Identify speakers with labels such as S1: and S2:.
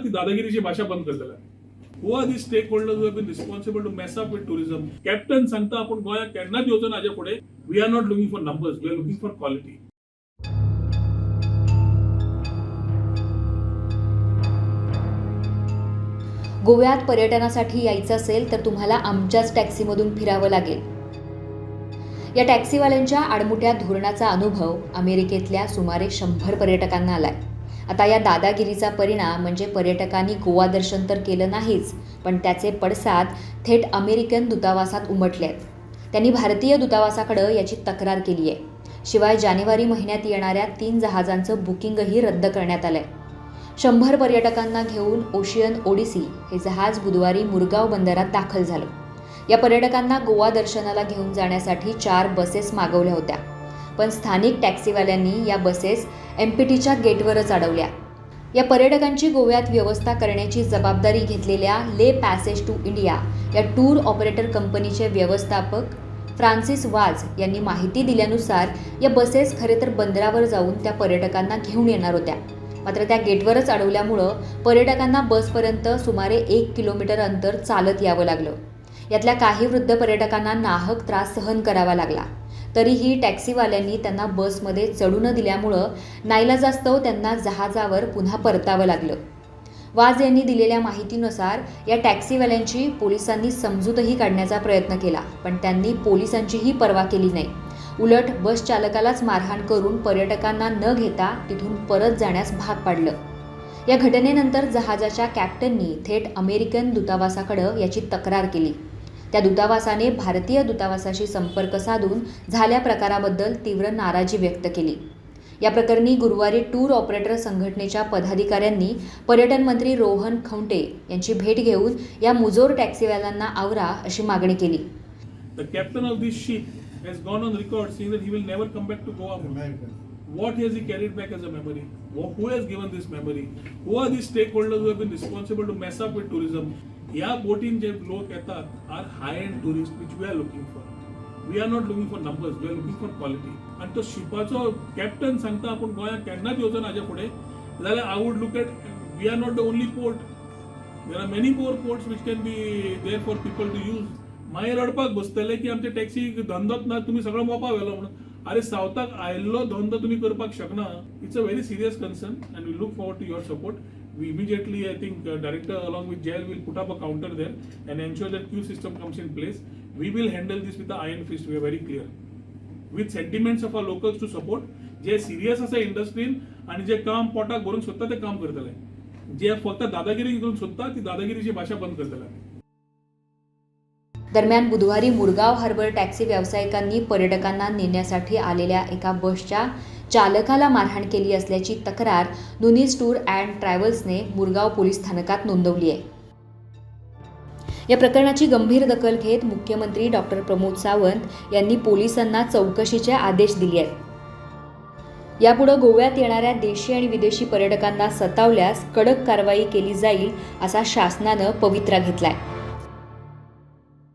S1: ती दादागिरीची भाषा बंद Kartala. Who are these stakeholders who have been responsible to mess up with tourism? Captain सांगता आपण गोंयाक केन्नाच येवचो ना हाजे फुडें. We are not looking for numbers, we are looking for quality.
S2: गोव्यात पर्यटनासाठी यायचं असेल तर तुम्हाला आमच्याच टॅक्सीमधून फिरावं लागेल. या टॅक्सीवाल्यांच्या आडमुठ्या धोरणाचा अनुभव अमेरिकेतल्या सुमारे 100 पर्यटकांना आलाय. आता या दादागिरीचा परिणाम म्हणजे पर्यटकांनी गोवा दर्शन तर केलं नाहीच, पण त्याचे पडसाद थेट अमेरिकन दूतावासात उमटले आहेत. त्यांनी भारतीय दूतावासाकडे याची तक्रार केली आहे. शिवाय जानेवारी महिन्यात येणाऱ्या 3 जहाजांचं बुकिंगही रद्द करण्यात आलंय. 100 पर्यटकांना घेऊन ओशियन ओडिसी हे जहाज बुधवारी मुरगाव बंदरात दाखल झालं. या पर्यटकांना गोवा दर्शनाला घेऊन जाण्यासाठी 4 बसेस मागवल्या होत्या, पण स्थानिक टॅक्सीवाल्यांनी या बसेस एमपीटीच्या गेटवरच अडवल्या. या पर्यटकांची गोव्यात व्यवस्था करण्याची जबाबदारी घेतलेल्या ले पॅसेज टू इंडिया या टूर ऑपरेटर कंपनीचे व्यवस्थापक फ्रान्सिस वाज यांनी माहिती दिल्यानुसार या बसेस खरे तर बंदरावर जाऊन त्या पर्यटकांना घेऊन येणार होत्या, मात्र त्या गेटवरच अडवल्यामुळं पर्यटकांना बसपर्यंत सुमारे 1 किलोमीटर अंतर चालत यावं लागलं. यातल्या काही वृद्ध पर्यटकांना नाहक त्रास सहन करावा लागला. तरीही टॅक्सीवाल्यांनी त्यांना बसमध्ये चढू न दिल्यामुळं नाईलाजास्तव त्यांना जहाजावर पुन्हा परतावं लागलं. वाज यांनी दिलेल्या माहितीनुसार या टॅक्सीवाल्यांची पोलिसांनी समजूतही काढण्याचा प्रयत्न केला, पण त्यांनी पोलिसांचीही पर्वा केली नाही. उलट बस चालकालाच मारहाण करून पर्यटकांना न घेता तिथून परत जाण्यास भाग पाडलं. या घटनेनंतर जहाजाच्या कॅप्टननी थेट अमेरिकन दूतावासाकडे याची तक्रार केली. त्या दूतावासाने भारतीय दूतावासाशी संपर्क साधून झाल्या प्रकाराबद्दल तीव्र नाराजी व्यक्त केली. या प्रकरणी गुरुवारी टूर ऑपरेटर संघटनेच्या पदाधिकाऱ्यांनी पर्यटन मंत्री रोहन खंवटे यांची भेट घेऊन या मुजोर टॅक्सीवाल्यांना आवरा अशी मागणी केली.
S1: The captain of this ship has gone on record saying that he will never come back to Goa. What has he carried back as a memory? Who has given this memory? Who are these stakeholders who have been responsible to mess up with tourism? या बोटीन जे लोक येतात are high and tourist which we are looking for. We are not looking for numbers, we are looking for quality. आणि तो शिपाचो captain सांगता आपण गोंयाक केन्नाच येवचो ना हाजे फुडें जाल्यार I would look at we are not the only port. There are many more ports which can be there for people to use. मागीर रडपाक बसतले की आमचे टॅक्सी धंदोच ना, तुम्ही सगळो मोपा व्हेलो म्हणून. अरे सावथाक आयिल्लो धंदो तुम्ही करपाक शकना. It's a very serious concern and we look forward to your support. We immediately, I think, director along with jail will put up a counter there and ensure that queue system comes in place. We will handle this with the iron fist. We are very clear. With sentiments of our locals to support. जे serious असा इंडस्ट्रीन आणि जे काम पोटाक भरून सोदता ते काम करतले. जे फक्त दादागिरी करून सोदता ती दादागिरीची भाषा बंद करतले.
S2: दरम्यान बुधवारी मुरगाव हार्बर टॅक्सी व्यावसायिकांनी पर्यटकांना नेण्यासाठी आलेल्या एका बसच्या चालकाला मारहाण केली असल्याची तक्रार नुनीज टूर अँड ट्रॅव्हल्सने मुरगाव पोलीस स्थानकात नोंदवली आहे. या प्रकरणाची गंभीर दखल घेत मुख्यमंत्री डॉक्टर प्रमोद सावंत यांनी पोलिसांना चौकशीचे आदेश दिले आहेत. यापुढे गोव्यात येणाऱ्या देशी आणि विदेशी पर्यटकांना सतावल्यास कडक कारवाई केली जाईल असा शासनानं पवित्रा घेतलाय.